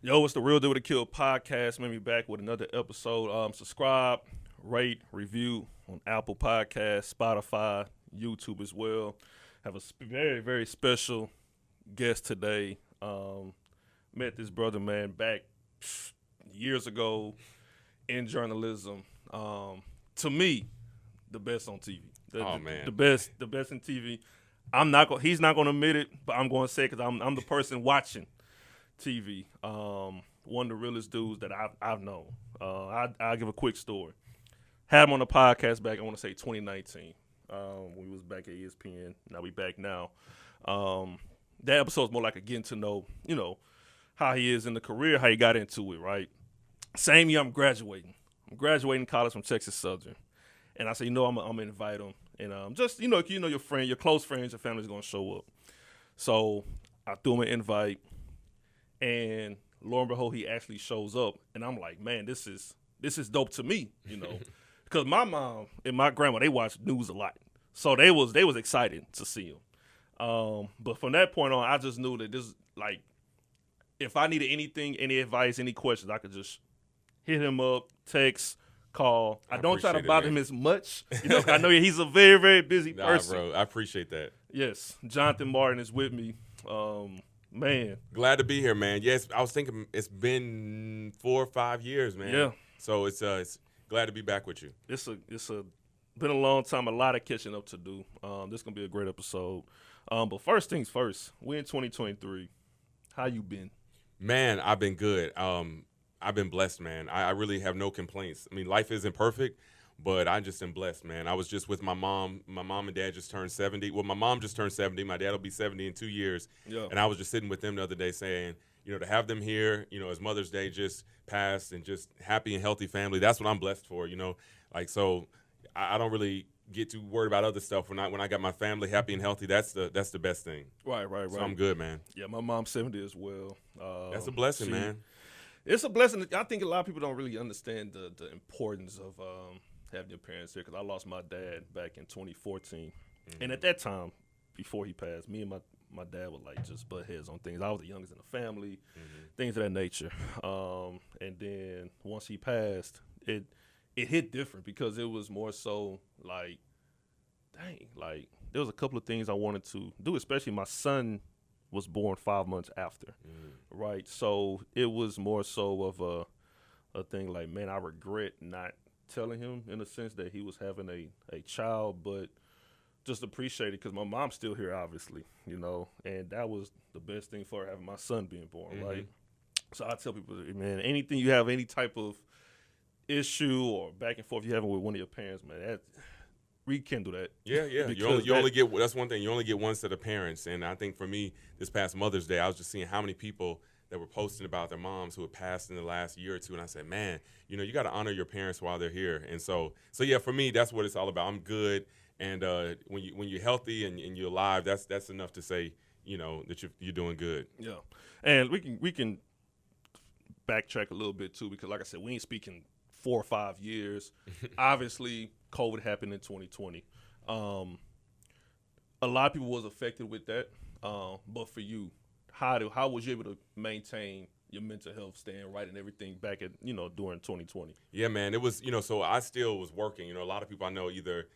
Yo, it's the Real Deal with a Kill podcast. Maybe back with another episode. Subscribe, rate, review on Apple Podcasts, Spotify, YouTube as well. Have a very, very special guest today. Met this brother, man, back years ago in journalism. To me, the best on TV. Man, the best in TV. He's not gonna admit it, but I'm gonna say it because I'm the person watching TV. One of the realest dudes that I've known. I'll give a quick story. Had him on the podcast back, I want to say 2019. We was back at ESPN. Now we back now. That episode's more like a getting to know, how he is in the career, how he got into it, right? Same year I'm graduating. I'm graduating college from Texas Southern. And I said, I'm going to invite him. And just, your friend, your close friends, your family's going to show up. So I threw him an invite. And lo and behold, he actually shows up. And I'm like, man, this is dope to me, Because my mom and my grandma, they watch news a lot. So they was excited to see him. But from that point on, I just knew that this, like, if I needed anything, any advice, any questions, I could just hit him up, text, call. I don't try to bother him as much. I know he's a very, very busy person. Bro, I appreciate that. Yes. Jonathan Martin is with me. Man. Glad to be here, man. Yes, I was thinking it's been 4 or 5 years, man. Yeah. So it's glad to be back with you. It's been a long time, a lot of catching up to do. This is gonna be a great episode. But first things first, we're in 2023. How you been? Man, I've been good. I've been blessed, man. I really have no complaints. I mean, life isn't perfect, but I just am blessed, man. I was just with my mom. My mom and dad just turned 70. Well, my mom just turned 70. My dad will be 70 in 2 years. Yeah. And I was just sitting with them the other day saying, to have them here, as Mother's Day just passed and just happy and healthy family, that's what I'm blessed for, So I don't really get too worried about other stuff. When I got my family happy and healthy, that's the best thing. Right. So I'm good, man. Yeah, my mom's 70 as well. That's a blessing, man. It's a blessing. I think a lot of people don't really understand the importance of having your parents here because I lost my dad back in 2014. Mm-hmm. And at that time, before he passed, me and my dad would just butt heads on things. I was the youngest in the family, things of that nature. And then once he passed, it hit different because it was more so there was a couple of things I wanted to do, especially my son was born 5 months after, right? So it was more so of a thing like, man, I regret not telling him in a sense that he was having a child, but just appreciate it because my mom's still here, obviously, and that was the best thing for her, having my son being born, right? So I tell people, man, anything you have, any type of issue or back and forth you having with one of your parents, man, that rekindle that. Yeah. You only get that's one thing. You only get one set of parents, and I think for me, this past Mother's Day, I was just seeing how many people that were posting about their moms who had passed in the last year or two, and I said, man, you got to honor your parents while they're here. And so yeah, for me, that's what it's all about. I'm good, and when you're healthy and you're alive, that's enough to say, that you're doing good. Yeah, and we can backtrack a little bit too because, like I said, we ain't speaking 4 or 5 years. Obviously, COVID happened in 2020. A lot of people was affected with that. But for you, how was you able to maintain your mental health, staying right and everything back at, during 2020? Yeah, man, it was, so I still was working. A lot of people I know either,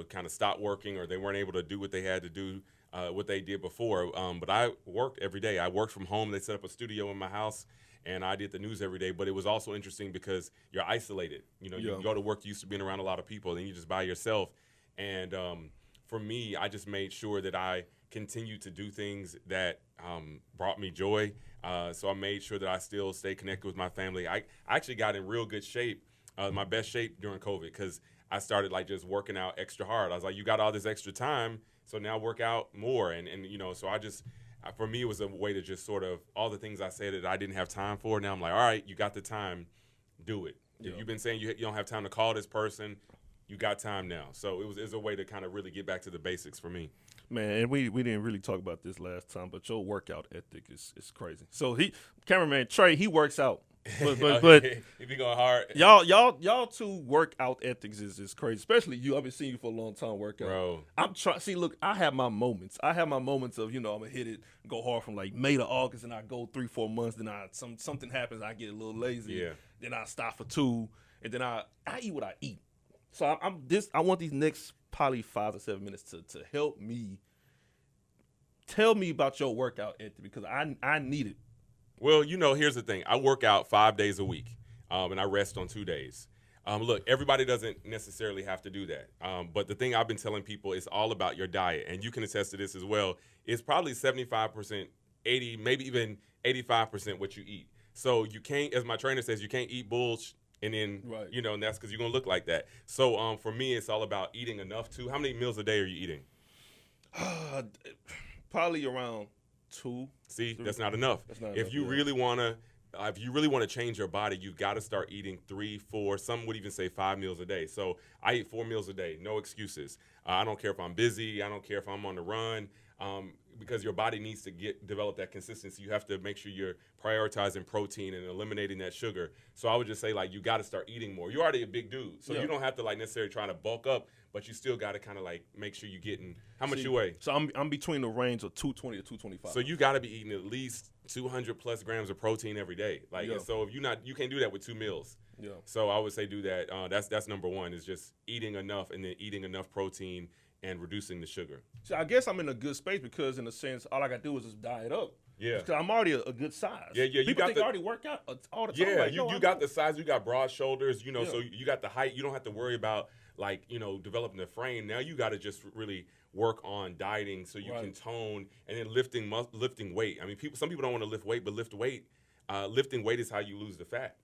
kind of stopped working or they weren't able to do what they had to do, what they did before. But I worked every day. I worked from home. They set up a studio in my house. And I did the news every day, but it was also interesting because you're isolated. You go to work, used to being around a lot of people, then you're just by yourself. And for me, I just made sure that I continued to do things that brought me joy. So I made sure that I still stay connected with my family. I actually got in real good shape, my best shape during COVID, because I started just working out extra hard. I was like, you got all this extra time, so now work out more. And so I just – for me, it was a way to just sort of all the things I said that I didn't have time for. Now I'm like, all right, you got the time, do it. Yeah. You've been saying you don't have time to call this person. You got time now. So it was a way to kind of really get back to the basics for me. Man, and we didn't really talk about this last time, but your workout ethic is crazy. So cameraman Trey, he works out But he be going hard, y'all two workout ethics is crazy. Especially you. I've been seeing you for a long time. Workout, bro. I'm trying. See, look, I have my moments. I have my moments of I'm gonna hit it, go hard from like May to August, and I go 3-4 months. Then something happens, I get a little lazy. Yeah. Then I stop for 2, and then I eat what I eat. So I want these next probably 5 to 7 minutes to help me. Tell me about your workout ethic because I need it. Well, here's the thing. I work out 5 days a week, and I rest on 2 days. Look, everybody doesn't necessarily have to do that. But the thing I've been telling people is all about your diet, and you can attest to this as well. It's probably 75%, 80, maybe even 85% what you eat. So you can't, as my trainer says, you can't eat bullshit. And then, right. And that's because you're going to look like that. So for me, it's all about eating enough too. How many meals a day are you eating? Probably around 2. See, 3. That's not enough. If you really want to change your body, you've got to start eating 3, 4, some would even say 5 meals a day. So I eat 4 meals a day, no excuses. I don't care if I'm busy. I don't care if I'm on the run. Because your body needs to develop that consistency. You have to make sure you're prioritizing protein and eliminating that sugar. So I would just say, like, you got to start eating more. You're already a big dude, so you don't have to, like, necessarily try to bulk up, but you still got to kind of, like, make sure you're getting – how much you weigh? So I'm between the range of 220 to 225. So you got to be eating at least 200-plus grams of protein every day. Like, so if you can't do that with 2 meals. Yeah. So I would say do that. That's number one is just eating enough and then eating enough protein and reducing the sugar. So I guess I'm in a good space because, in a sense, all I got to do is just diet up. Yeah. Because I'm already a good size. Yeah. People think I already work out all the time. Yeah, like, you got the size. You got broad shoulders, Yeah. So you got the height. You don't have to worry about, like, developing the frame. Now you got to just really work on dieting so you can tone and then lifting weight. I mean, some people don't want to lift weight, but lifting weight is how you lose the fat.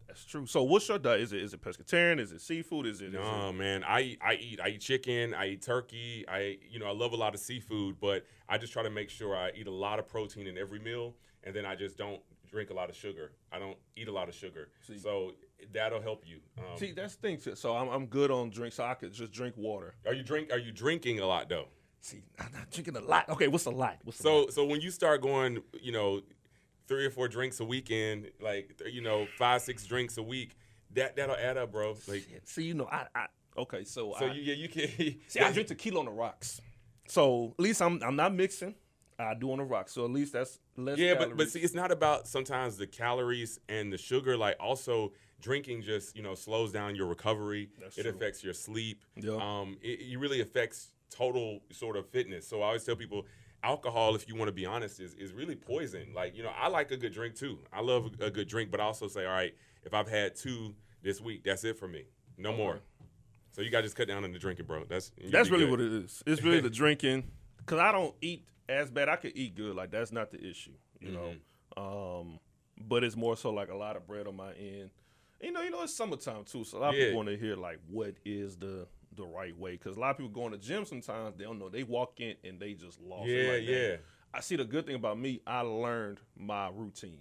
That's true. So what's your diet? Is it pescatarian? Is it seafood? No, man. I eat chicken. I eat turkey. I love a lot of seafood, but I just try to make sure I eat a lot of protein in every meal, and then I just don't drink a lot of sugar. I don't eat a lot of sugar. So that'll help you. See, that's the thing. So I'm good on drinks, so I could just drink water. Are you drinking a lot though? See, I'm not drinking a lot. Okay, what's a lot? So when you start going, 3 or 4 drinks a weekend, like 5, 6 drinks a week, that'll add up, bro. Like, see, I okay, so you can see. I drink tequila on the rocks, so at least I'm not mixing. I do on the rocks, so at least that's less. Yeah, calories. but see, it's not about sometimes the calories and the sugar. Like, also drinking just slows down your recovery. That's it true. affects your sleep. Yeah. It really affects total sort of fitness. So I always tell people, alcohol, if you want to be honest, is really poison. Like, I like a good drink too. I love a good drink, but I also say, all right, if I've had 2 this week, that's it for me. No more. So you got to just cut down on the drinking, bro. That's really what it is. It's really the drinking, because I don't eat as bad. I could eat good. Like, that's not the issue, you know. But it's more so like a lot of bread on my end. It's summertime too, so a lot of people want to hear, like, what is the right way, because a lot of people go in the gym sometimes, they don't know, they walk in and they just lost it. I see the good thing about me, I learned my routine.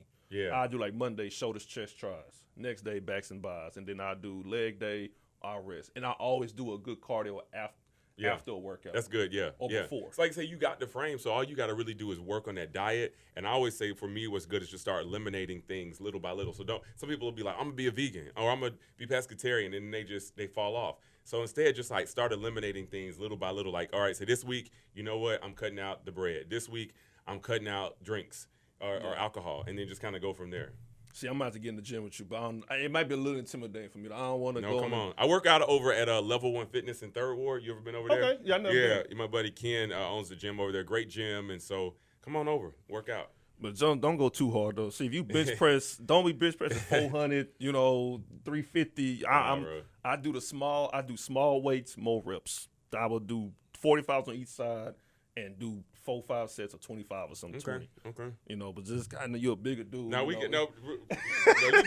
I do like Monday shoulders, chest, tries, next day backs and buys, and then I do leg day, I rest, and I always do a good cardio after a workout. That's good, or before. It's like I say, you got the frame, so all you got to really do is work on that diet. And I always say, for me, what's good is just start eliminating things little by little. So some people will be like, I'm gonna be a vegan, or I'm gonna be pescatarian, and they fall off. So instead, just like start eliminating things little by little. Like, all right, so this week, you know what? I'm cutting out the bread. This week, I'm cutting out drinks or alcohol, and then just kind of go from there. See, I'm about to get in the gym with you, but it might be a little intimidating for me. I don't want to go. No, come on. I work out over at Level 1 Fitness in 3rd Ward. You ever been over there? Okay, yeah, I know. Yeah, my buddy Ken owns the gym over there. Great gym, and so come on over, work out. But don't go too hard though. See, if you bench press, don't be bench pressing 400, 350. I do small weights, more reps. I will do 45s on each side and do 4-5 sets of 25 or something. Okay. 20. But just kind of, you're a bigger dude. No, you're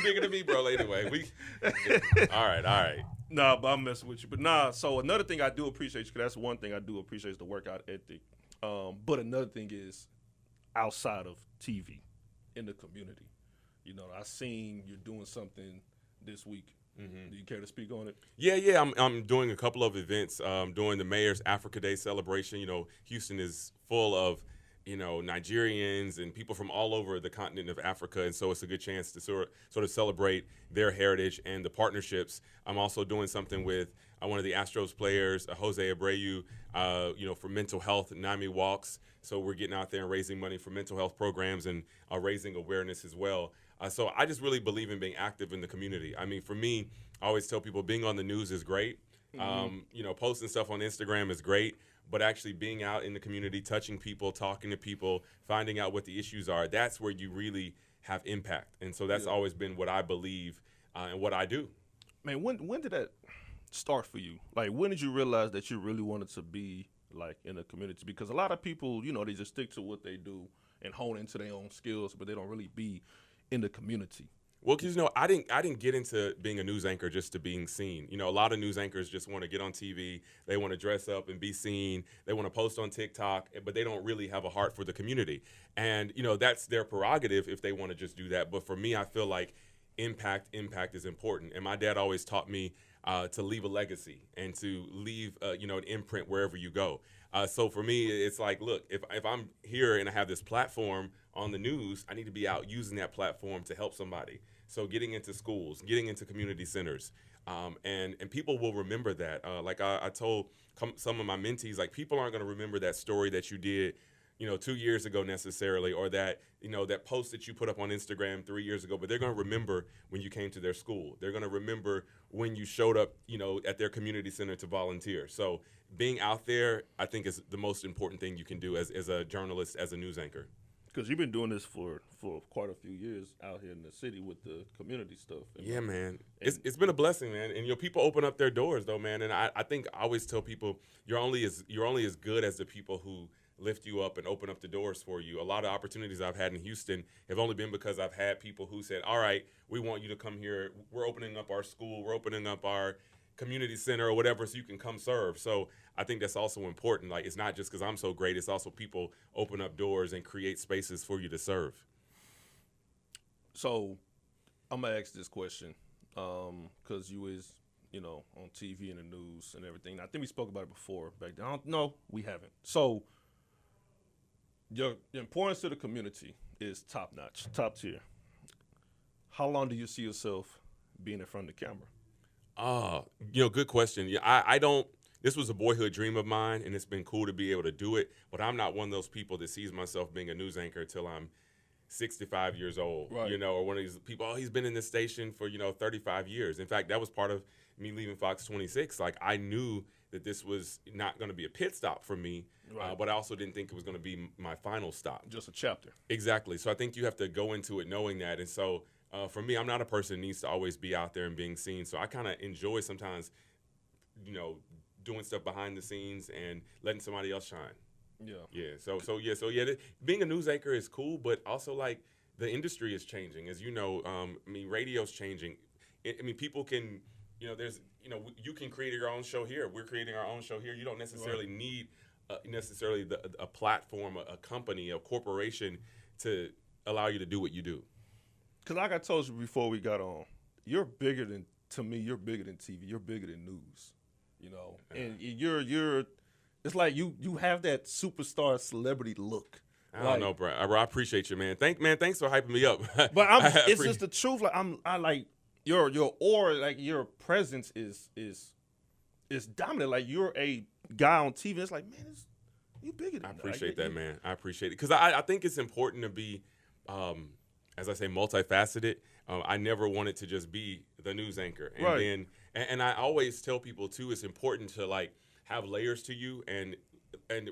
bigger than me, bro. Anyway, all right. Nah, but I'm messing with you. But nah. So another thing I do appreciate, because that's one thing I do appreciate, is the workout ethic. But another thing is outside of TV, in the community. I seen you're doing something this week. Mm-hmm. Do you care to speak on it? Yeah. I'm doing a couple of events. Doing the Mayor's Africa Day celebration. Houston is full of Nigerians and people from all over the continent of Africa. And so it's a good chance to sort of celebrate their heritage and the partnerships. I'm also doing something with one of the Astros players, Jose Abreu, for mental health, NAMI Walks. So we're getting out there and raising money for mental health programs and raising awareness as well. So I just really believe in being active in the community. I mean, for me, I always tell people being on the news is great. Posting stuff on Instagram is great. But actually being out in the community, touching people, talking to people, finding out what the issues are, that's where you really have impact. And so that's always been what I believe and what I do. Man, when did that start for you? Like, when did you realize that you really wanted to be, like, in a community? Because a lot of people, they just stick to what they do and hone into their own skills, but they don't really be in the community. Well, because I didn't get into being a news anchor just to being seen. A lot of news anchors just want to get on TV. They want to dress up and be seen. They want to post on TikTok, but they don't really have a heart for the community. And that's their prerogative if they want to just do that. But for me, I feel like impact is important. And my dad always taught me to leave a legacy and to leave an imprint wherever you go. So for me, it's like, look, if I'm here and I have this platform on the news, I need to be out using that platform to help somebody. So getting into schools, getting into community centers, and people will remember that. Like I told some of my mentees, like, people aren't going to remember that story that you did 2 years ago necessarily, or that, that post that you put up on Instagram 3 years ago, but they're going to remember when you came to their school. They're going to remember when you showed up, at their community center to volunteer. So being out there, I think, is the most important thing you can do as a journalist, as a news anchor. Because you've been doing this for quite a few years out here in the city with the community stuff. Yeah, man. It's been a blessing, man. And people open up their doors, though, man. And I think I always tell people, you're only as good as the people who lift you up and open up the doors for you. A lot of opportunities I've had in Houston have only been because I've had people who said, all right, we want you to come here. We're opening up our school. We're opening up our community center or whatever, so you can come serve. So I think that's also important. Like, it's not just because I'm so great. It's also people open up doors and create spaces for you to serve. So I'm going to ask this question because you is, on TV and the news and everything. I think we spoke about it before back then. No, we haven't. So your importance to the community is top-notch, top tier. How long do you see yourself being in front of the camera? Good question. Yeah, I don't. This was a boyhood dream of mine, and it's been cool to be able to do it. But I'm not one of those people that sees myself being a news anchor until I'm 65 years old, right. Or one of these people, he's been in this station for, 35 years. In fact, that was part of me leaving Fox 26. Like, I knew that this was not going to be a pit stop for me, right. But I also didn't think it was going to be my final stop. Just a chapter. Exactly. So I think you have to go into it knowing that. And so for me, I'm not a person that needs to always be out there and being seen. So I kind of enjoy sometimes, doing stuff behind the scenes and letting somebody else shine. Yeah. So being a news anchor is cool, but also, like, the industry is changing, as you know. Radio's changing. People can, you can create your own show here. We're creating our own show here. You don't necessarily need a platform, a company, a corporation to allow you to do what you do. Because like I told you before we got on, you're bigger than TV. You're bigger than news, And you're. It's like you have that superstar celebrity look. I don't know, bro. I appreciate you, man. Thanks for hyping me up. But it's just the truth. Like, I like your aura, like your presence is dominant. Like, you're a guy on TV. It's like, man, you bigger than that. I appreciate that, man. I appreciate it because I think it's important to be, as I say, multifaceted. I never wanted to just be the news anchor, and right. And I always tell people too, it's important to, like, have layers to you and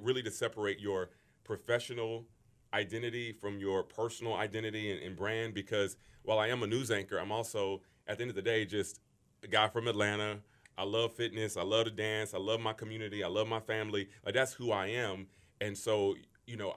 really to separate your professional identity from your personal identity and brand, because while I am a news anchor, I'm also, at the end of the day, just a guy from Atlanta. I love fitness. I love to dance. I love my community. I love my family. Like, that's who I am. And so,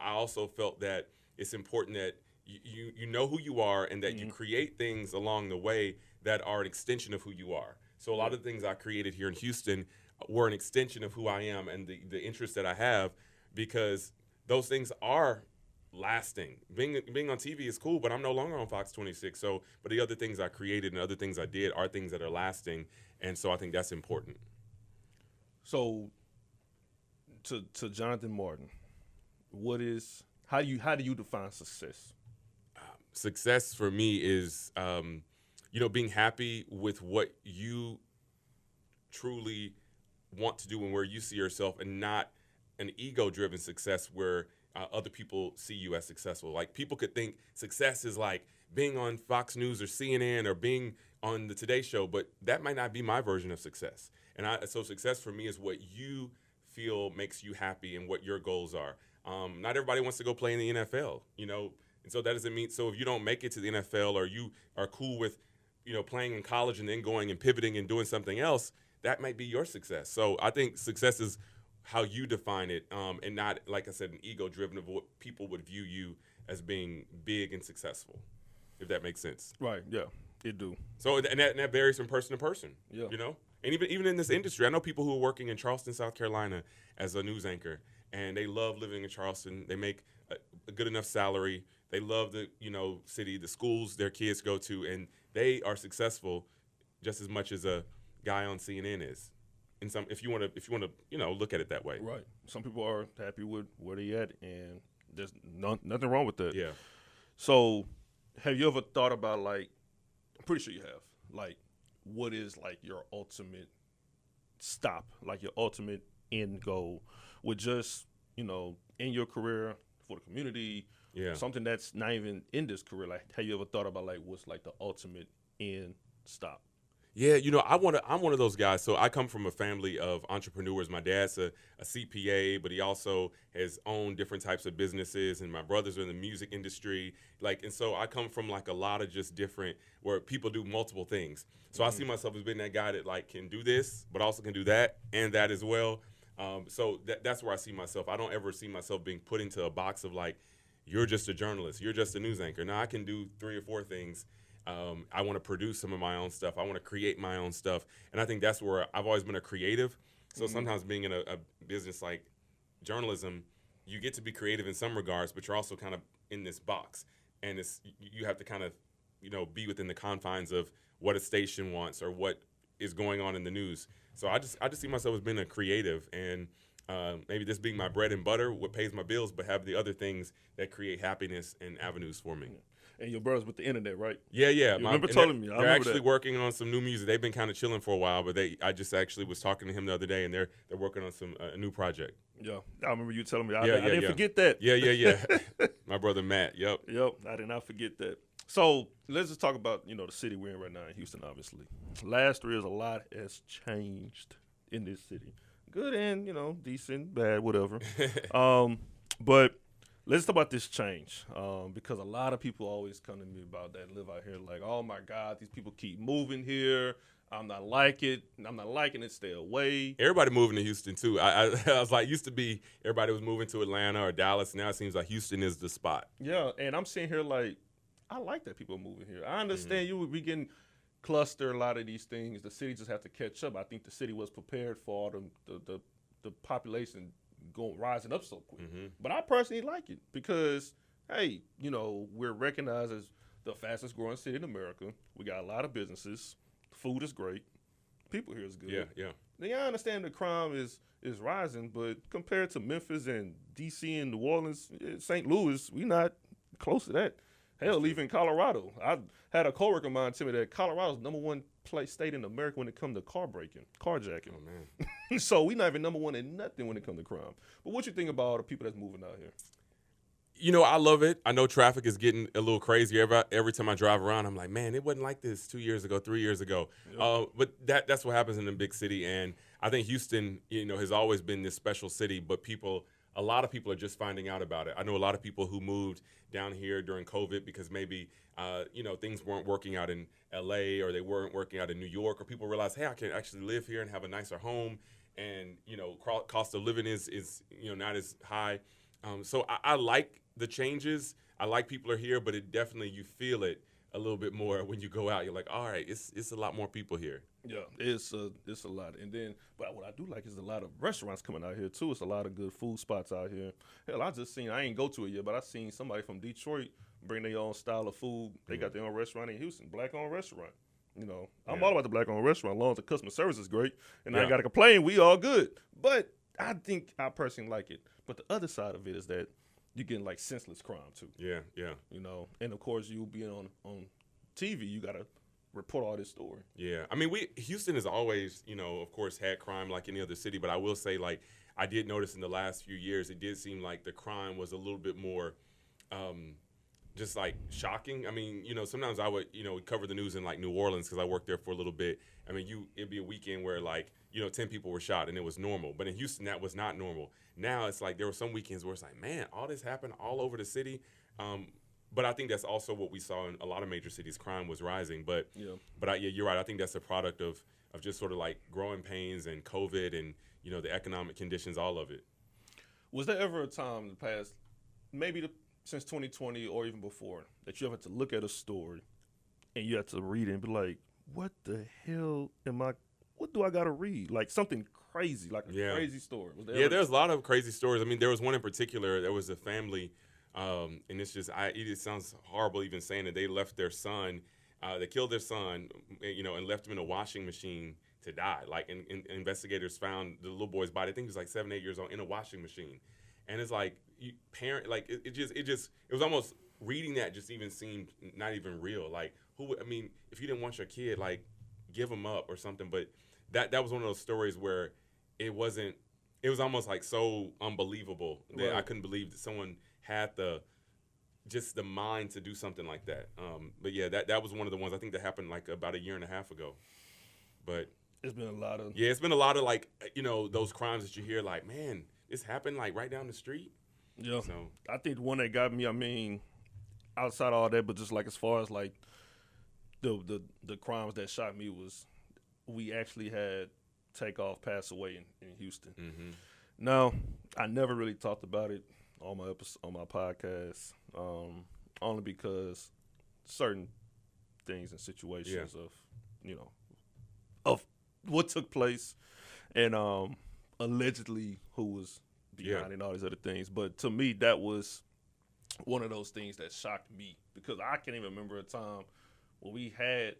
I also felt that it's important that you know who you are and that you create things along the way that are an extension of who you are. So a lot of the things I created here in Houston were an extension of who I am and the interests that I have, because those things are lasting. Being on TV is cool, but I'm no longer on Fox 26. So, but the other things I created and other things I did are things that are lasting, and so I think that's important. So, to Jonathan Martin, How do you define success? Success for me is, being happy with what you truly want to do and where you see yourself, and not an ego-driven success where other people see you as successful. Like, people could think success is like being on Fox News or CNN or being on the Today Show, but that might not be my version of success. So success for me is what you feel makes you happy and what your goals are. Not everybody wants to go play in the NFL, and so that doesn't mean, so if you don't make it to the NFL, or you are cool with, playing in college and then going and pivoting and doing something else, that might be your success. So I think success is how you define it, and not, like I said, an ego-driven of what people would view you as being big and successful, if that makes sense. Right, yeah, it do. So, and that varies from person to person, Yeah. And even in this industry, I know people who are working in Charleston, South Carolina as a news anchor, and they love living in Charleston. They make a good enough salary. They love the, city, the schools their kids go to, and they are successful just as much as a guy on CNN is. If you want to, look at it that way. Right. Some people are happy with where they at, and there's nothing wrong with that. Yeah. So, have you ever thought about, like, I'm pretty sure you have, like, what is, like, your ultimate stop, like your ultimate end goal with just, in your career, for the community, something that's not even in this career? Like, have you ever thought about, like, what's, like, the ultimate end stop? Yeah, I'm one of those guys. So I come from a family of entrepreneurs. My dad's a CPA, but he also has owned different types of businesses, and my brothers are in the music industry. And so I come from, like, a lot of just different, where people do multiple things. So I see myself as being that guy that, like, can do this, but also can do that and that as well. So that's where I see myself. I don't ever see myself being put into a box of, like, you're just a journalist, you're just a news anchor. No, I can do 3 or 4 things. I want to produce some of my own stuff. I want to create my own stuff. And I think that's where I've always been a creative. So sometimes being in a business like journalism, you get to be creative in some regards, but you're also kind of in this box. And you have to kind of, be within the confines of what a station wants or what is going on in the news. So I just see myself as being a creative, and maybe this being my bread and butter, what pays my bills, but have the other things that create happiness and avenues for me. And your brother's with the internet, right? Yeah. You remember telling me. They're actually working on some new music. They've been kind of chilling for a while, but I just actually was talking to him the other day, and they're working on some a new project. Yeah, I remember you telling me. I didn't forget that. Yeah. My brother Matt. Yep, I did not forget that. So let's just talk about the city we're in right now in Houston. Obviously, last 3 years a lot has changed in this city, good and decent, bad, whatever. But let's talk about this change, because a lot of people always come to me about that, live out here, like, oh my God, these people keep moving here. I'm not liking it. Stay away. Everybody moving to Houston too. I was like, used to be everybody was moving to Atlanta or Dallas. Now it seems like Houston is the spot. Yeah, and I'm sitting here like, I like that people are moving here. I understand you would be getting clustered, a lot of these things. The city just have to catch up. I think the city was prepared for the population rising up so quick. But I personally like it because, hey, we're recognized as the fastest growing city in America. We got a lot of businesses. Food is great. People here is good. Yeah. Now, I understand the crime is rising, but compared to Memphis and D.C. and New Orleans, St. Louis, we not close to that. Hell, even Colorado. I had a coworker of mine tell me that Colorado's #1 state in America when it comes to carjacking. Oh, man. So we not even #1 in nothing when it comes to crime. But what you think about all the people that's moving out here? I love it. I know traffic is getting a little crazy. Every time I drive around, I'm like, man, it wasn't like this 2 years ago, 3 years ago. Yep. But that's what happens in a big city. And I think Houston, has always been this special city, but a lot of people are just finding out about it. I know a lot of people who moved down here during COVID because maybe, things weren't working out in LA or they weren't working out in New York, or people realized, hey, I can actually live here and have a nicer home. And, cost of living is not as high. So I like the changes. I like people are here, but it definitely, you feel it a little bit more when you go out. You're like, all right, it's a lot more people here. Yeah, it's a lot. And then, but what I do like is a lot of restaurants coming out here too. It's a lot of good food spots out here. Hell, I ain't go to it yet, but I seen somebody from Detroit bring their own style of food. They got their own restaurant in Houston, black-owned restaurant. I'm all about the black-owned restaurant, as long as the customer service is great. And I ain't got to complain. We all good. But I think I personally like it. But the other side of it is that you're getting like senseless crime too. Yeah, yeah. You know, and of course you being on TV, you gotta report all this story. Yeah, I mean, Houston has always, of course, had crime like any other city. But I will say, like, I did notice in the last few years, it did seem like the crime was a little bit more, just like shocking. I mean, sometimes I would, cover the news in like New Orleans because I worked there for a little bit. I mean, it'd be a weekend where like 10 people were shot and it was normal. But in Houston, that was not normal. Now it's like there were some weekends where it's like, man, all this happened all over the city. But I think that's also what we saw in a lot of major cities. Crime was rising, but you're right. I think that's a product of just sort of like growing pains and COVID and the economic conditions, all of it. Was there ever a time in the past, maybe since 2020 or even before, that you ever had to look at a story and you had to read it and be like, what the hell what do I got to read? Like something crazy, like a crazy story. There's a lot of crazy stories. I mean, there was one in particular. There was a family. And it's just, it sounds horrible even saying that they left their son, they killed their son, and left him in a washing machine to die. Like, and investigators found the little boy's body. I think he was like 7, 8 years old in a washing machine. And it's like, it was almost reading that just even seemed not even real. Like, if you didn't want your kid, like, give him up or something. But that was one of those stories where it was almost like so unbelievable that I couldn't believe that someone had the mind to do something like that. But yeah, that was one of the ones I think that happened like about a year and a half ago. But it's been a lot of like, those crimes that you hear like, man, this happened like right down the street. Yeah. So I think the one that got me, I mean, outside of all that, but just like as far as like the crimes that shot me was we actually had Takeoff pass away in Houston. Mm-hmm. Now, I never really talked about it on my podcast, only because certain things and situations of what took place and allegedly who was behind and all these other things. But to me, that was one of those things that shocked me because I can't even remember a time where we had.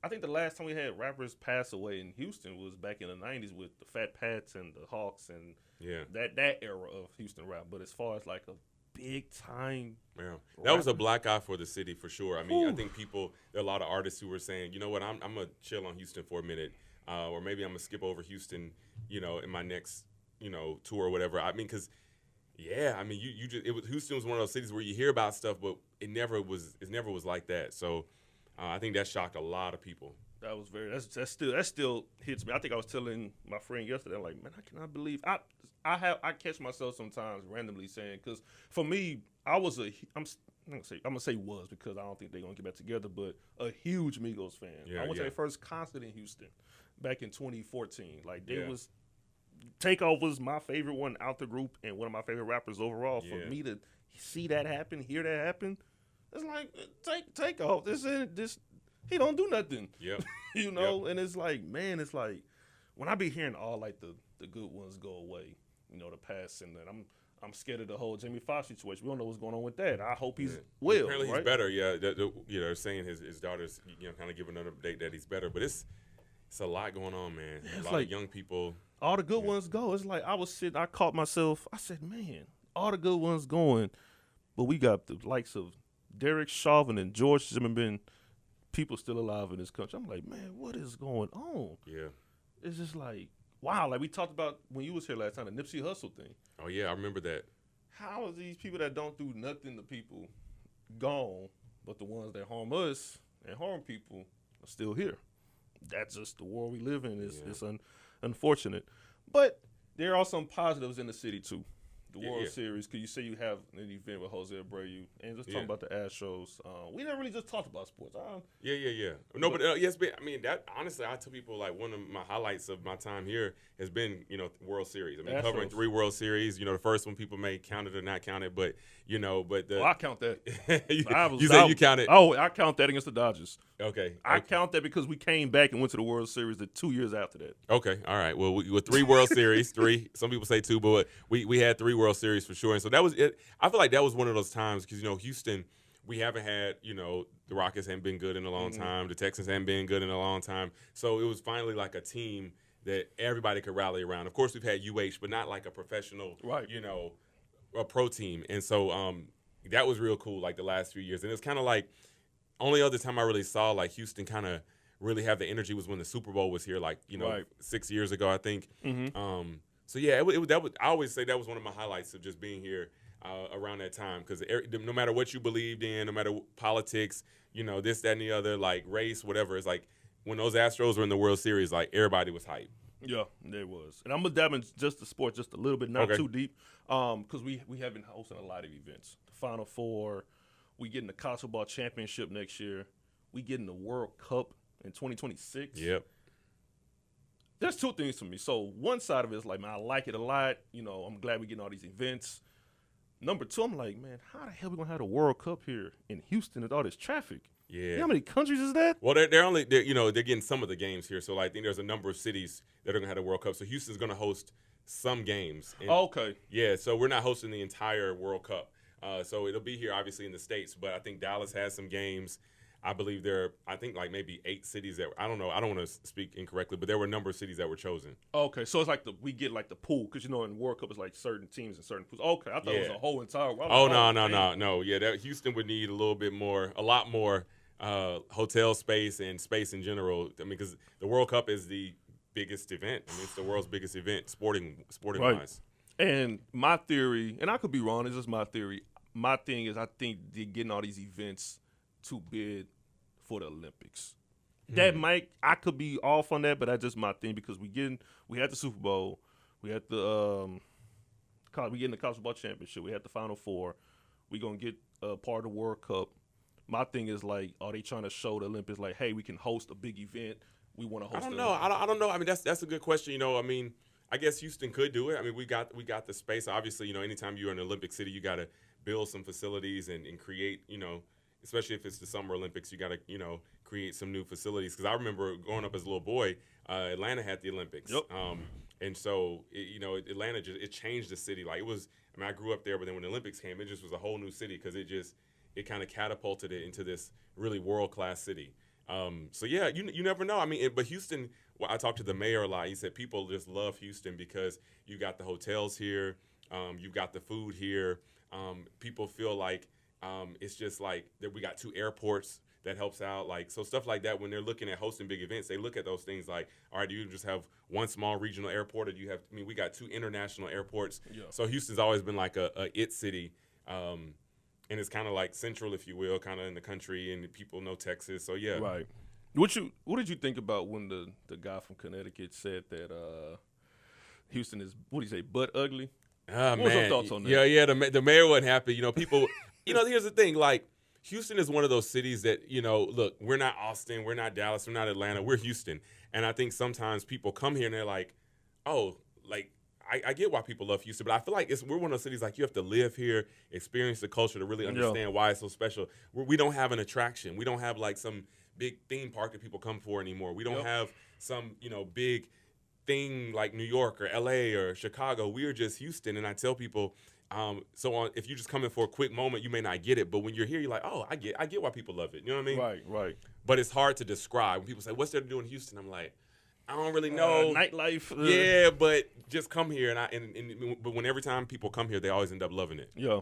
I think the last time we had rappers pass away in Houston was back in the 90s with the Fat Pats and the Hawks and that era of Houston rap. But as far as like a big time that was a black eye for the city for sure. I mean, I think there are a lot of artists who were saying, you know what, I'm going to chill on Houston for a minute or maybe I'm going to skip over Houston, in my next, tour or whatever. I mean, because Houston was one of those cities where you hear about stuff, but it never was like that. So I think that shocked a lot of people. That was that still hits me. I think I was telling my friend yesterday, I'm like, man, I cannot believe I catch myself sometimes randomly saying, because for me, I'm gonna say was because I don't think they're gonna get back together, but a huge Migos fan. I went to their first concert in Houston back in 2014. Like Takeoff was my favorite one out the group and one of my favorite rappers overall. For me to see that happen, hear that happen, it's like Takeoff. This he don't do nothing. Yep. And it's like, man, it's like when I be hearing all like the good ones go away, the past, and then I'm scared of the whole Jamie Foxx situation. We don't know what's going on with that. I hope he's well. Apparently he's better. Yeah, they're saying his daughter's kind of giving an update that he's better, but it's a lot going on, man. A lot of young people. All the good ones go. It's like I caught myself. I said, man, all the good ones going, but we got the likes of Derek Chauvin and George Zimmerman. People still alive in this country. I'm like, man, what is going on? Yeah. It's just like, wow. Like we talked about when you was here last time, the Nipsey Hussle thing. Oh, yeah, I remember that. How are these people that don't do nothing to people gone, but the ones that harm us and harm people are still here? That's just the world we live in. It's unfortunate. But there are some positives in the city, too. The World Series, because you say you have an event with Jose Abreu, and just talking about the Astros. We never really just talked about sports. No, but yes, but I mean, that honestly, I tell people like one of my highlights of my time here has been, World Series. I mean, Astros. Covering 3 World Series. The first one people may count it or not count it, but I count that. you said you count it. Oh, I count that against the Dodgers. Okay. I count that because we came back and went to the World Series the 2 years after that. Okay, all right. Well, with 3 World Series, 3. Some people say 2, but we had 3 World Series for sure. And so that was it. I feel like that was one of those times because Houston, we haven't had the Rockets haven't been good in a long time. The Texans haven't been good in a long time. So it was finally like a team that everybody could rally around. Of course, we've had UH, but not like a professional, a pro team, and so that was real cool. Like the last few years, and it's kind of like only other time I really saw like Houston kind of really have the energy was when the Super Bowl was here, like 6 years ago, I think. So yeah, I always say that was one of my highlights of just being here around that time, because no matter what you believed in, no matter politics, this, that, and the other, like race, whatever, it's like when those Astros were in the World Series, like everybody was hyped. Yeah, there was. And I'm going to dive into just the sport just a little bit, not too deep, because we have been hosting a lot of events. The Final Four, we getting the college football championship next year. We getting the World Cup in 2026. Yep. There's two things to me. So one side of it is like, man, I like it a lot. I'm glad we're getting all these events. Number two, I'm like, man, how the hell we going to have the World Cup here in Houston with all this traffic? Yeah. You know how many countries is that? Well, they're getting some of the games here. So like, I think there's a number of cities that are going to have the World Cup. So Houston's going to host some games. And, okay. Yeah, so we're not hosting the entire World Cup. So it'll be here, obviously, in the States. But I think Dallas has some games. I believe I think like maybe 8 cities that, I don't know. I don't want to speak incorrectly, but there were a number of cities that were chosen. Okay, so it's like we get like the pool, because in World Cup it's like certain teams and certain pools. Okay, I thought it was a whole entire. No. Yeah, that Houston would need a lot more hotel space and space in general. I mean, because the World Cup is the biggest event. I mean, it's the world's biggest event, sporting right. wise. And my theory, and I could be wrong, it's just my theory. My thing is, I think they're getting all these events to bid for the Olympics. That I could be off on that, but that's just my thing, because we had the Super Bowl, we had the we getting the college football championship, we had the Final Four, we gonna get part of the World Cup. My thing is like, are they trying to show the Olympics like, hey, we can host a big event? We want to host. I don't know. I don't know. I mean, that's a good question. I mean, I guess Houston could do it. I mean, we got the space. Obviously, anytime you're in an Olympic city, you got to build some facilities and create, especially if it's the Summer Olympics, you got to, create some new facilities. Because I remember growing up as a little boy, Atlanta had the Olympics. Yep. And so, Atlanta it changed the city. Like I grew up there, but then when the Olympics came, it just was a whole new city, because it kind of catapulted it into this really world-class city. So yeah, you never know. I mean, but Houston, I talked to the mayor a lot. He said people just love Houston because you got the hotels here, you got the food here. People feel like it's just like that. We got 2 airports that helps out. Like, so stuff like that. When they're looking at hosting big events, they look at those things like, all right, do you just have one small regional airport, or do you have? I mean, we got 2 international airports. Yeah. So Houston's always been like a it city. And it's kind of like central, if you will, kind of in the country, and people know Texas. So yeah, right. What did you think about when the guy from Connecticut said that Houston is, what do you say, butt ugly? What was your thoughts on that? Yeah. The mayor wasn't happy. People. Here's the thing. Like, Houston is one of those cities that look, we're not Austin, we're not Dallas, we're not Atlanta, we're Houston. And I think sometimes people come here and they're like, oh, like. I get why people love Houston, but I feel like we're one of those cities like you have to live here, experience the culture to really understand why it's so special. We don't have an attraction. We don't have like some big theme park that people come for anymore. We don't have some big thing like New York or LA or Chicago. We are just Houston, and I tell people, if you just come in for a quick moment, you may not get it, but when you're here, you're like, oh, I get why people love it. You know what I mean? Right. But it's hard to describe. When people say, what's there to do in Houston? I'm like, I don't really know. Nightlife. Yeah, but just come here, but when every time people come here, they always end up loving it. Yeah,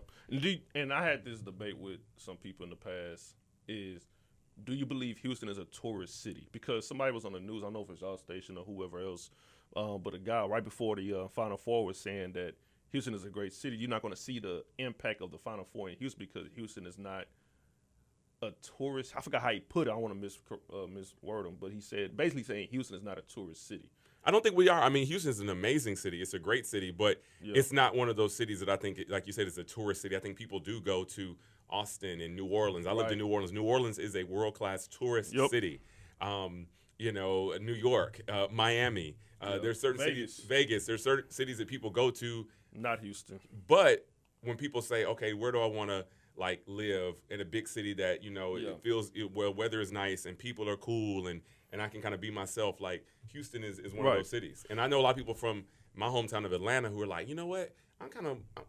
and I had this debate with some people in the past: do you believe Houston is a tourist city? Because somebody was on the news, I don't know if it's our station or whoever else, but a guy right before the Final Four was saying that Houston is a great city. You're not going to see the impact of the Final Four in Houston because Houston is not a tourist. I forgot how he put it. I don't want to misword him, but he said basically saying Houston is not a tourist city. I don't think we are. I mean, Houston's an amazing city. It's a great city, but it's not one of those cities that I think, like you said, is a tourist city. I think people do go to Austin and New Orleans. I lived in New Orleans. New Orleans is a world-class tourist city. New York, Miami. There's certain cities, Vegas. There's certain cities that people go to. Not Houston. But when people say, okay, where do I want to like live in a big city that it feels where weather is nice and people are cool and I can kind of be myself, like Houston is one of those cities. And I know a lot of people from my hometown of Atlanta who are like, you know what,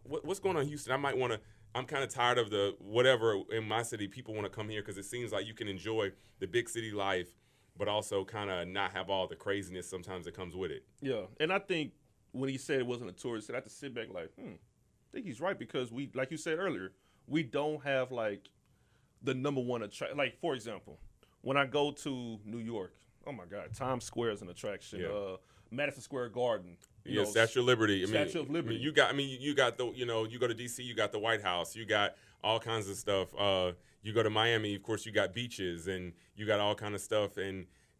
what's going on in Houston? I'm kind of tired of the whatever in my city. People want to come here because it seems like you can enjoy the big city life, but also kind of not have all the craziness sometimes that comes with it. Yeah, and I think when he said it wasn't a tourist, I had to sit back like, think he's right because we, like you said earlier, we don't have like the number one attraction. Like for example, when I go to New York, oh my God, Times Square is an attraction. Yeah. Madison Square Garden. Yeah, Statue of Liberty. Statue of Liberty. You got the, you go to DC, you got the White House, you got all kinds of stuff. You go to Miami, of course, you got beaches and you got all kind of stuff.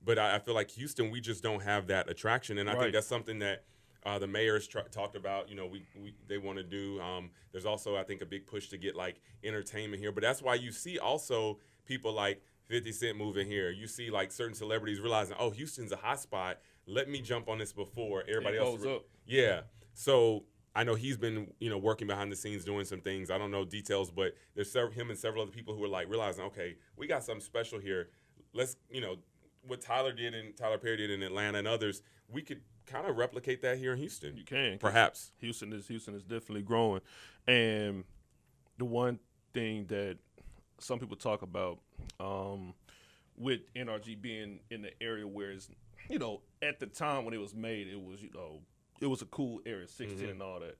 But I feel like Houston, we just don't have that attraction, and I think that's something that the mayor's talked about. They want to do. There's also, I think, a big push to get like entertainment here. But that's why you see also people like 50 Cent moving here. You see like certain celebrities realizing, oh, Houston's a hot spot. Let me jump on this before everybody else. Up. Yeah. So I know he's been, working behind the scenes doing some things. I don't know details, but there's him and several other people who are like realizing, okay, we got something special here. Let's, what Tyler Perry did in Atlanta and others, we could kind of replicate that here in Houston. You can. Perhaps. Houston is definitely growing. And the one thing that some people talk about with NRG being in the area where it's, at the time when it was made, it was a cool area, 16 and all that.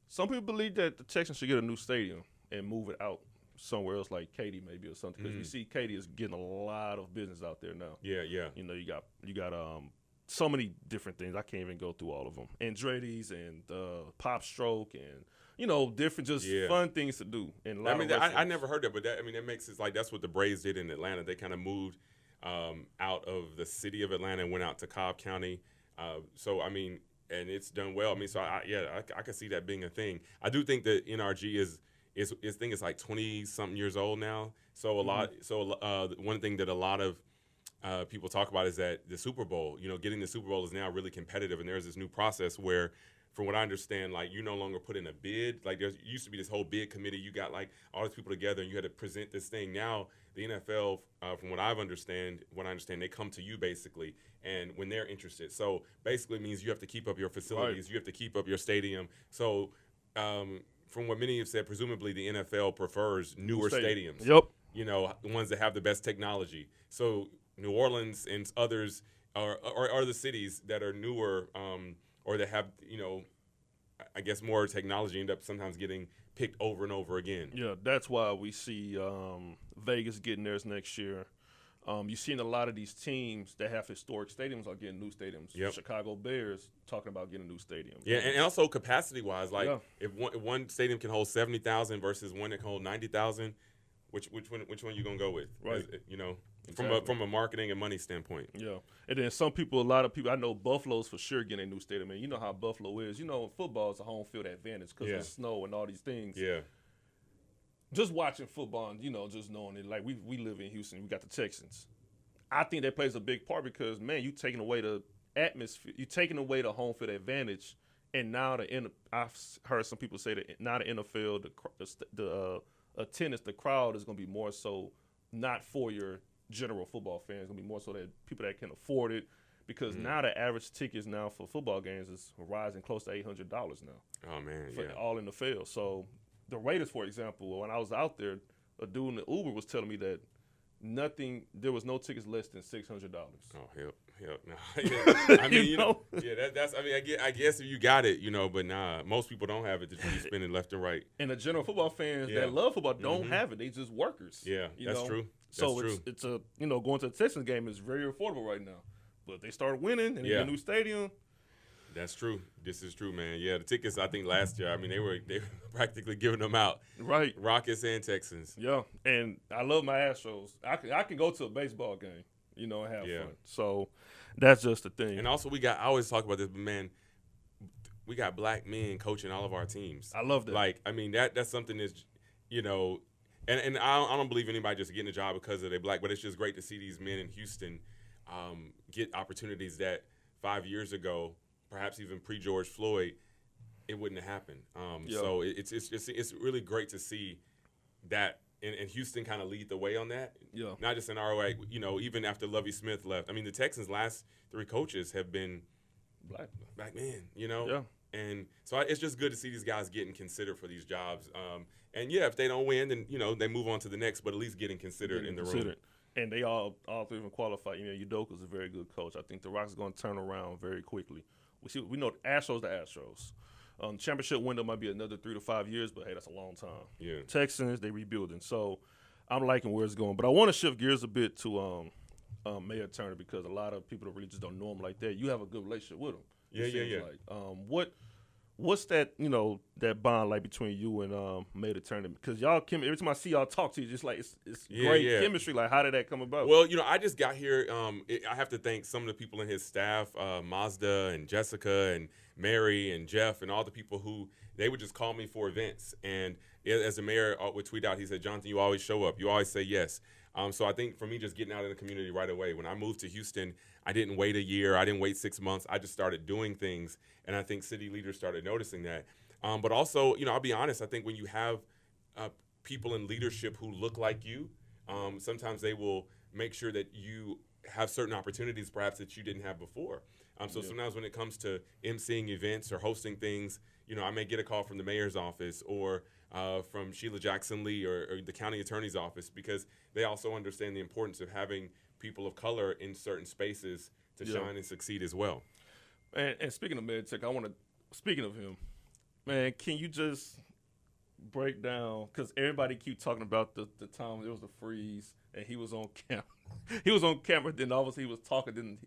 Some people believe that the Texans should get a new stadium and move it out somewhere else, like Katy maybe or something. Because you see, Katy is getting a lot of business out there now. Yeah. You got so many different things. I can't even go through all of them. Andretti's and Pop Stroke and different fun things to do. And I never heard that, but that makes it like that's what the Braves did in Atlanta. They kind of moved out of the city of Atlanta and went out to Cobb County. And it's done well. I could see that being a thing. I do think that NRG is like 20 something years old now. So one thing that a lot of people talk about is that the Super Bowl, getting the Super Bowl is now really competitive, and there's this new process where, from what I understand, like you no longer put in a bid. Like there used to be this whole bid committee. You got like all these people together, and you had to present this thing. Now the NFL, from what I understand, they come to you basically, and when they're interested. So basically, it means you have to keep up your facilities, you have to keep up your stadium. So from what many have said, presumably the NFL prefers newer stadiums. Yep. The ones that have the best technology. So New Orleans and others are the cities that are newer. Or that have, I guess more technology end up sometimes getting picked over and over again. Yeah, that's why we see Vegas getting theirs next year. You've seen a lot of these teams that have historic stadiums are getting new stadiums. Yep. Chicago Bears talking about getting a new stadium. Yeah, and also capacity-wise, like if one stadium can hold 70,000 versus one that can hold 90,000, which one you gonna go with? Right. Exactly. From a marketing and money standpoint. Yeah. And then a lot of people, I know Buffalo's for sure getting a new stadium. And you know how Buffalo is. Football is a home field advantage because of the snow and all these things. Yeah. Just watching football and, just knowing it. Like, we live in Houston. We got the Texans. I think that plays a big part because, man, you taking away the atmosphere. You're taking away the home field advantage. And now I've heard some people say that now the NFL, the attendance, the crowd is going to be more so not for your general football fans. Gonna be more so that people that can afford it, because now the average tickets now for football games is rising close to $800 now. Oh man, for all in the field. So the Raiders, for example, when I was out there, a dude in the Uber was telling me that there was no tickets less than $600. Oh hell no. That's I guess if you got it, but nah, most people don't have it that you be spending left and right. And the general football fans that love football don't have it. They just workers. Yeah, that's true. So it's a going to the Texans game is very affordable right now. But they start winning and they get a new stadium. That's true. This is true, man. Yeah, the tickets, I think last year, they were practically giving them out. Right. Rockets and Texans. Yeah, and I love my Astros. I can go to a baseball game, and have fun. So that's just the thing. And also I always talk about this, but man, we got black men coaching all of our teams. I love that. Like, that's something that's, and I don't believe anybody just getting a job because they're black, but it's just great to see these men in Houston get opportunities that 5 years ago, perhaps even pre-George Floyd, it wouldn't have happened. So it's really great to see that, and Houston kind of lead the way on that. Yeah. Not just in our way, even after Lovie Smith left. The Texans' last 3 coaches have been black men, Yeah. And so it's just good to see these guys getting considered for these jobs. And if they don't win, then they move on to the next, but at least getting considered in the room. And they all 3 of them qualify. Udoka's a very good coach. I think the Rockets are going to turn around very quickly. We know the Astros. Championship window might be another 3 to 5 years, but hey, that's a long time. Yeah. Texans, they rebuilding, so I'm liking where it's going. But I want to shift gears a bit to Mayor Turner because a lot of people really just don't know him like that. You have a good relationship with him. Yeah. Like, what's that that bond like between you and Mayor Turner? Because y'all every time I see y'all talk to you, just like it's great chemistry. Like, how did that come about? Well, I just got here. I have to thank some of the people in his staff, Mazda and Jessica and Mary and Jeff and all the people who they would just call me for events. And as the mayor would tweet out, he said, "Jonathan, you always show up. You always say yes." So I think for me, just getting out in the community right away. When I moved to Houston, I didn't wait a year. I didn't wait 6 months. I just started doing things, and I think city leaders started noticing that. But also, I'll be honest. I think when you have people in leadership who look like you, sometimes they will make sure that you have certain opportunities perhaps that you didn't have before. Sometimes when it comes to emceeing events or hosting things, I may get a call from the mayor's office or from Sheila Jackson Lee or the county attorney's office because they also understand the importance of having people of color in certain spaces to shine and succeed as well. And speaking of MedTech, speaking of him, man, can you just break down, because everybody keep talking about the time there was a freeze and he was on camera. He was on camera, then obviously he was talking, then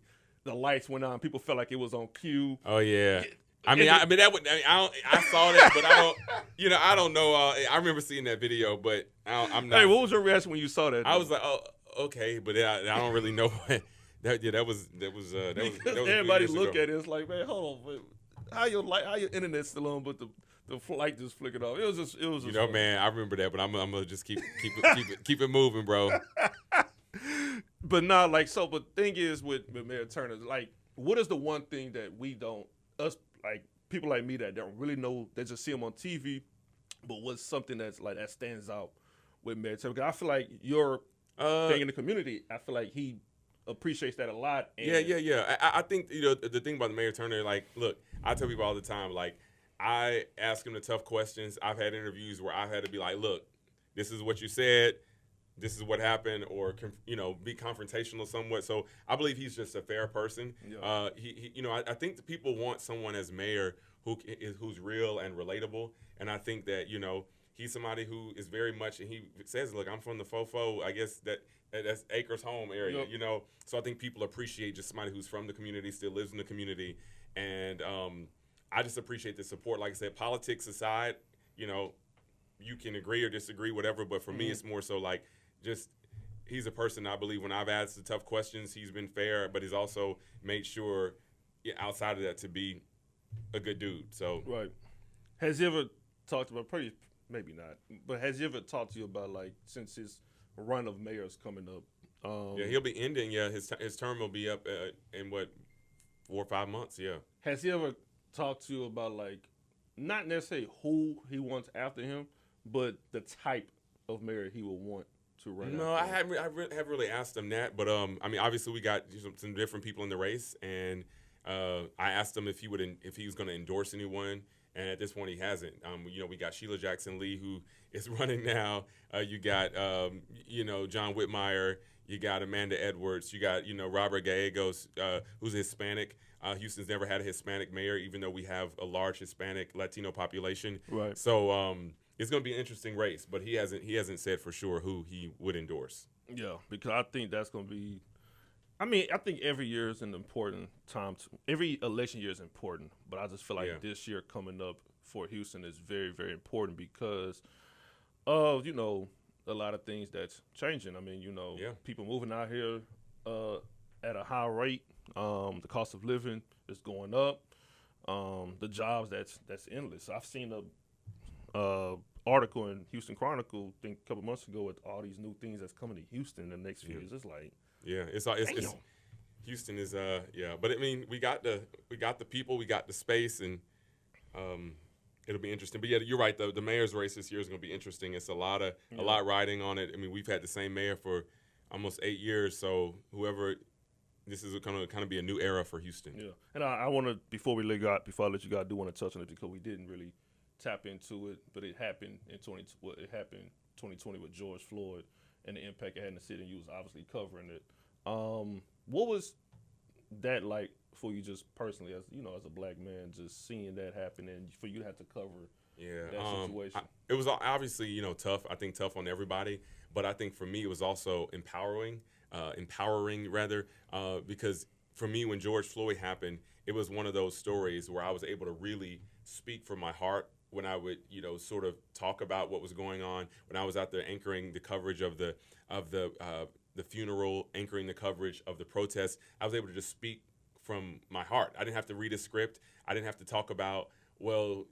the lights went on. People felt like it was on cue. Oh, yeah. I saw that, but I don't know. I remember seeing that video, but I'm not. Hey, what was your reaction when you saw that? I was like, oh, okay, but I don't really know what. That was everybody look at it. It's like, man, hold on, how your internet still on, but the light just flickered off. It was just fun. Man, I remember that, but I'm gonna just keep it moving, bro. But nah, but thing is with Mayor Turner, like, what is the one thing that we don't, like people like me that don't really know, they just see him on TV, but what's something that stands out with Mayor Turner? Because I feel like your thing in the community, I feel like he appreciates that a lot. And yeah. I think the thing about the Mayor Turner, like, look, I tell people all the time, like, I ask him the tough questions. I've had interviews where I've had to be like, look, this is what you said, this is what happened, or be confrontational somewhat. So I believe he's just a fair person. Yeah. I think the people want someone as mayor who's real and relatable, and I think that he's somebody who is very much, and he says, look, I'm from the Fofo, I guess that's Acres Home area, yep. So I think people appreciate just somebody who's from the community, still lives in the community, and I just appreciate the support. Like I said, politics aside, you can agree or disagree, whatever, but for me, it's more so like just he's a person, I believe, when I've asked the tough questions, he's been fair, but he's also made sure outside of that to be a good dude. So right. Has he ever talked about, maybe not, but has he ever talked to you about, like, since his run of mayors coming up? Yeah, he'll be ending. Yeah, his term will be up in 4 or 5 months. Yeah. Has he ever talked to you about, like, not necessarily who he wants after him, but the type of mayor he will want to run? No, I haven't really asked him that, but obviously we got some different people in the race, and I asked him if he was going to endorse anyone, and at this point he hasn't. We got Sheila Jackson Lee, who is running now. You got John Whitmire. You got Amanda Edwards. You got Robert Gallegos, who's Hispanic. Houston's never had a Hispanic mayor, even though we have a large Hispanic Latino population. Right. So it's going to be an interesting race, but he hasn't said for sure who he would endorse. Yeah, because I think that's going to be. I think every year is an important time. Every election year is important, but I just feel like this year coming up for Houston is very, very important because of a lot of things that's changing. People moving out here at a high rate. The cost of living is going up. The jobs that's endless. I've seen a article in Houston Chronicle, I think a couple months ago, with all these new things that's coming to Houston in the next few years. It's like, it's Houston is but we got the people, we got the space, and it'll be interesting. But yeah, you're right. The mayor's race this year is going to be interesting. It's a lot riding on it. We've had the same mayor for almost 8 years, so this is going to be a new era for Houston. Yeah, and I want to, before I let you go, I do want to touch on it because we didn't really tap into it, but it happened in 2020 with George Floyd and the impact it had in the city, and you was obviously covering it. What was that like for you just personally, as you know, as a black man, just seeing that happen and for you to have to cover that situation? It was obviously, tough. I think tough on everybody, but I think for me it was also empowering rather, because for me when George Floyd happened, it was one of those stories where I was able to really speak from my heart when I would, sort of talk about what was going on. When I was out there anchoring the coverage of the funeral, anchoring the coverage of the protest, I was able to just speak from my heart. I didn't have to read a script. I didn't have to talk about, well,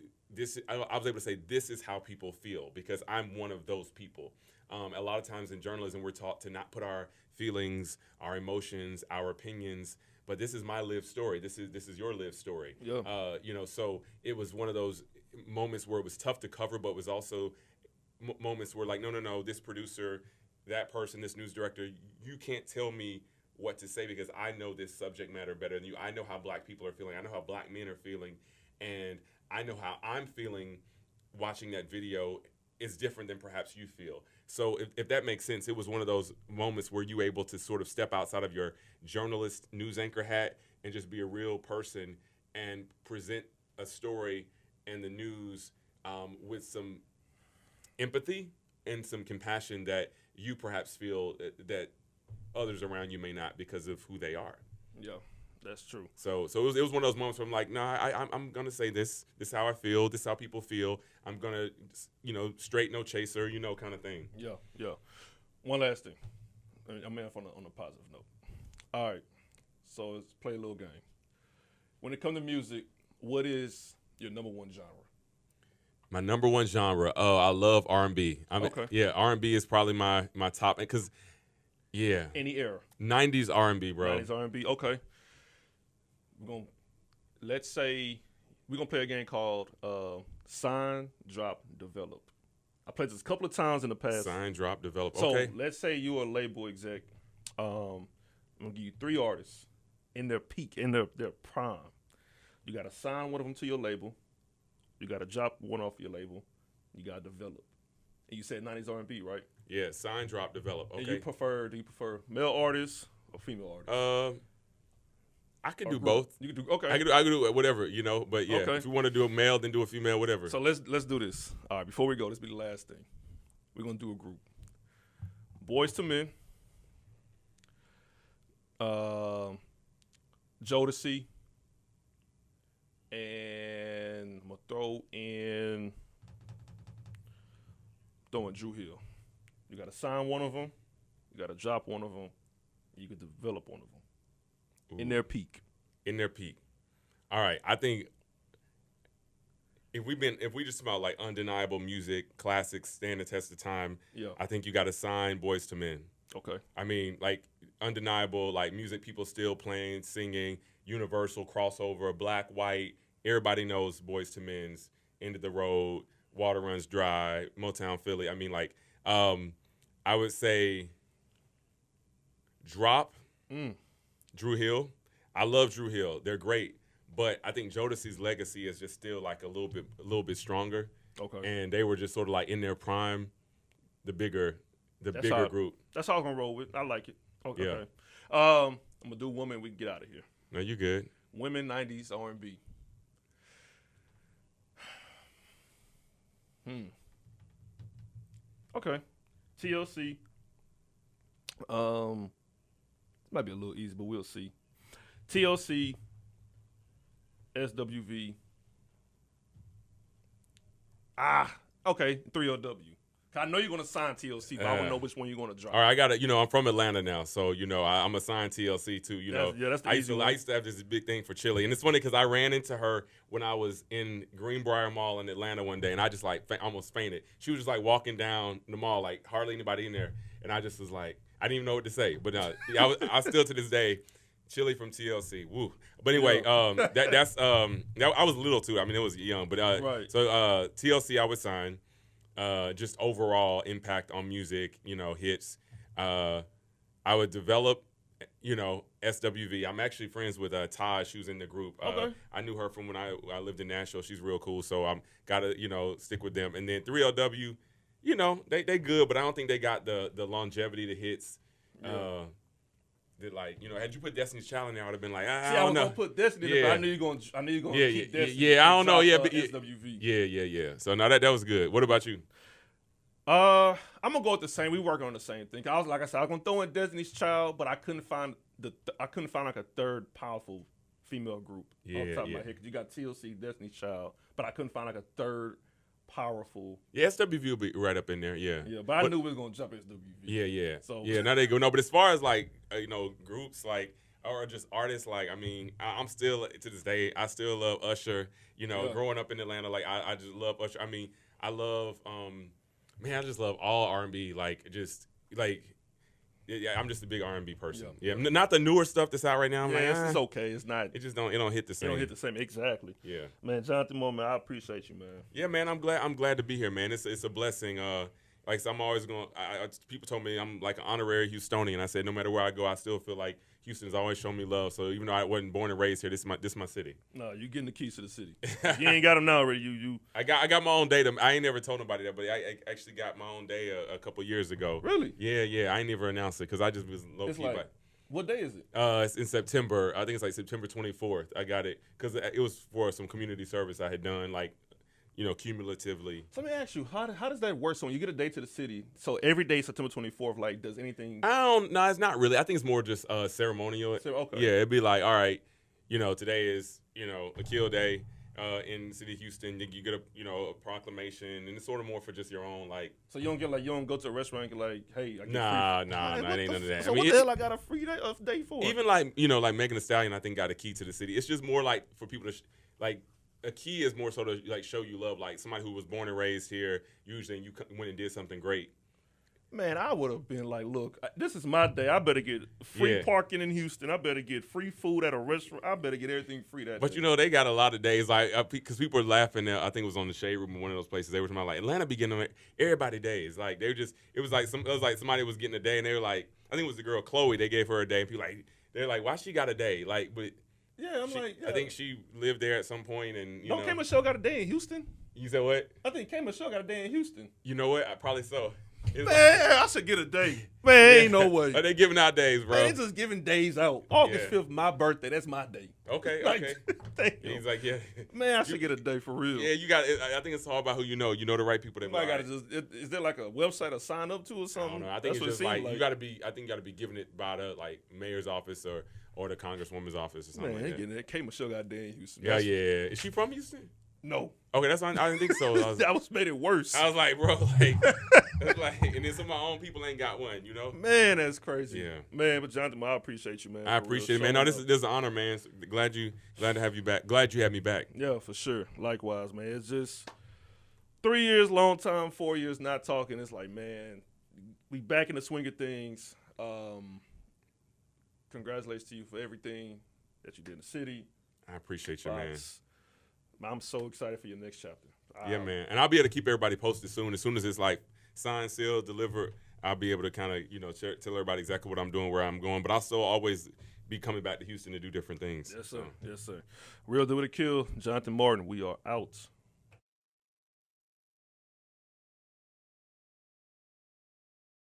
I was able to say, this is how people feel, because I'm one of those people. A lot of times in journalism, we're taught to not put our feelings, our emotions, our opinions, but this is my lived story. This is your lived story. Yeah. So it was one of those moments where it was tough to cover, but it was also moments where like, no, this producer, that person, this news director, you can't tell me what to say because I know this subject matter better than you. I know how black people are feeling. I know how black men are feeling. And I know how I'm feeling watching that video is different than perhaps you feel. So if that makes sense, it was one of those moments where you were able to sort of step outside of your journalist news anchor hat and just be a real person and present a story and the news with some empathy and some compassion that you perhaps feel that others around you may not because of who they are. Yeah, that's true. So it was one of those moments where I'm like, I'm gonna say this. This is how I feel. This is how people feel. I'm gonna, straight no chaser, kind of thing. Yeah. One last thing. I'm on a positive note. All right. So let's play a little game. When it comes to music, what is your number one genre? My number one genre. Oh, I love R&B. Okay. Yeah, R&B is probably my top because, yeah. Any era. 90s R&B, bro. 90s R&B. Okay. Let's say we're gonna play a game called Sign, Drop, Develop. I played this a couple of times in the past. Sign, Drop, Develop. So okay. let's say you're a label exec. I'm gonna give you 3 artists in their peak, in their prime. You gotta sign one of them to your label. You gotta drop one off your label. You gotta develop. And you said 90s R&B, right? Yeah, sign, drop, develop. Okay. And do you prefer male artists or female artists? I could do both. You can do okay. I could do whatever, But yeah, Okay. if you want to do a male, then do a female, whatever. So let's do this. All right, before we go, this will be the last thing. We're gonna do a group. Boys to Men. Jodeci. And I'm gonna throw in Drew Hill. You gotta sign one of them. You gotta drop one of them. You can develop one of them. Ooh. In their peak. In their peak. All right. I think if we just smell like undeniable music, classics, stand the test of time, Yeah. I think you got to sign Boys to Men. Okay. I mean, like undeniable, like music people still playing, singing, universal crossover, black, white. Everybody knows Boys to Men's, End of the Road, Water Runs Dry, Motown Philly. I mean, like, I would say Drop. Drew Hill. I love Drew Hill. They're great. But I think Jodeci's legacy is just still like a little bit stronger. Okay. And they were just sort of like in their prime, the bigger group. That's how I'm gonna roll with. I like it. Okay. Yeah. I'm gonna do women, we can get out of here. No, you good. Women 90s R&B. Okay. TLC. Might be a little easy, but we'll see. TLC, SWV. Okay, 3LW. I know you're gonna sign TLC, but I don't know which one you're gonna drop. All right, I got to, I'm from Atlanta now, so I'm a signed TLC too. That's the easy one. I used to have this big thing for Chili, and it's funny because I ran into her when I was in Greenbrier Mall in Atlanta one day, and I just like almost fainted. She was just like walking down the mall, like hardly anybody in there, and I just was like, I didn't even know what to say, but I still to this day. Chili from TLC, woo. But anyway, that's I was little too. I mean, it was young, but right. So TLC I would sign. Just overall impact on music, hits. I would develop, SWV. I'm actually friends with Taj, who's in the group. Okay. I knew her from when I lived in Nashville. She's real cool, so I'm gotta stick with them. And then 3LW, they good, but I don't think they got the longevity, the hits. Yeah. like, you know, had you put Destiny's Child in there, I would have been like, I See, I don't was know. gonna put Destiny, in there, but I knew you're gonna Yeah, keep yeah, Destiny. yeah, I don't know. Yeah, Drop, but SWV. yeah. So no, that was good. What about you? I'm gonna go with the same. We working on the same thing. I was like I said, I was gonna throw in Destiny's Child, but I couldn't find like a third powerful female group off the top of my head. Because you got TLC, Destiny's Child, but I couldn't find like a third powerful. Yeah, SWV will be right up in there. Yeah. Yeah, but I knew we was gonna jump SWV. Yeah. So yeah, now they go. No, but as far as like you know, groups like or just artists, like I mean, I'm still to this day, I still love Usher. You know, growing up in Atlanta, like I just love Usher. I mean, I love man, I just love all R&B. Like just like. Yeah, I'm just a big R&B person. Yeah, not the newer stuff that's out right now. I'm like, it's okay. It's not. It just don't hit the same. It don't hit the same. Exactly. Yeah. Man, Jonathan Moore, man, I appreciate you, man. Yeah, man, I'm glad to be here, man. It's a blessing. Like so I'm always going. People told me I'm like an honorary Houstonian. I said no matter where I go, I still feel like Houston's always shown me love. So even though I wasn't born and raised here, this is my city. No, you getting the keys to the city. You ain't got them now already. You. I got my own day. I ain't never told nobody that, but I actually got my own day a couple years ago. Really? Yeah. I ain't never announced it because I just was low key. Like, what day is it? It's in September. I think it's like September 24th. I got it because it was for some community service I had done, like, you know, cumulatively. So let me ask you, how does that work? So when you get a day to the city, so every day September 24th, like, does anything? No, it's not really. I think it's more just ceremonial. Okay. Yeah, it'd be like, all right, you know, today is, you know, a kill day in the city of Houston. You get a proclamation, and it's sort of more for just your own, like. So you don't go to a restaurant and get like, hey, I get nah, free. it ain't none of that. So what the hell I got a free day for? Even like, you know, like Megan Thee Stallion, I think got a key to the city. It's just more like for people to like. A key is more sort of like show you love, like somebody who was born and raised here, usually, and you went and did something great. Man, I would have been like, look, this is my day. I better get free parking in Houston. I better get free food at a restaurant. I better get everything free that day. But, you know, they got a lot of days, like, because people were laughing. I think it was on the Shade Room in one of those places. They were talking about, like, Atlanta be getting everybody days. Like, they were just, it was like somebody was getting a day, and they were like, I think it was the girl Chloe, they gave her a day, and people they're like, why she got a day? Like, but. Yeah, I think she lived there at some point, and you know. K Michelle got a day in Houston. You said what? I think K Michelle got a day in Houston. You know what? Probably so. Man, I should get a day. Man, ain't no way. Are they giving out days, bro? Man, they just giving days out. August 5th, my birthday. That's my day. Okay. Thank you. He's like, yeah. Man, I should get a day for real. Yeah, you got. I think it's all about who you know. You know the right people. That got is there like a website to sign up to or something? I don't know. I think it's just like you got to be. I think you got to be giving it by the like mayor's office or the congresswoman's office or something. Man, like that. K Michelle got a day in Houston. Yeah. Is she from Houston? No. Okay, that's fine. I didn't think so. That was made it worse. I was like, bro, like, and then some of my own people ain't got one, you know? Man, that's crazy. Yeah. Man, but Jonathan, I appreciate you, man. I appreciate it, man. No, this is an honor, man. Glad to have you back. Glad you had me back. Yeah, for sure. Likewise, man. It's just 3 years, long time, 4 years not talking. It's like, man, we back in the swing of things. Congratulations to you for everything that you did in the city. I appreciate you, man. I'm so excited for your next chapter. Yeah, man. And I'll be able to keep everybody posted soon. As soon as it's like signed, sealed, delivered, I'll be able to kind of, you know, tell everybody exactly what I'm doing, where I'm going. But I'll still always be coming back to Houston to do different things. Yes, sir. Yes, sir. Real Do With A Kill, Jonathan Martin. We are out.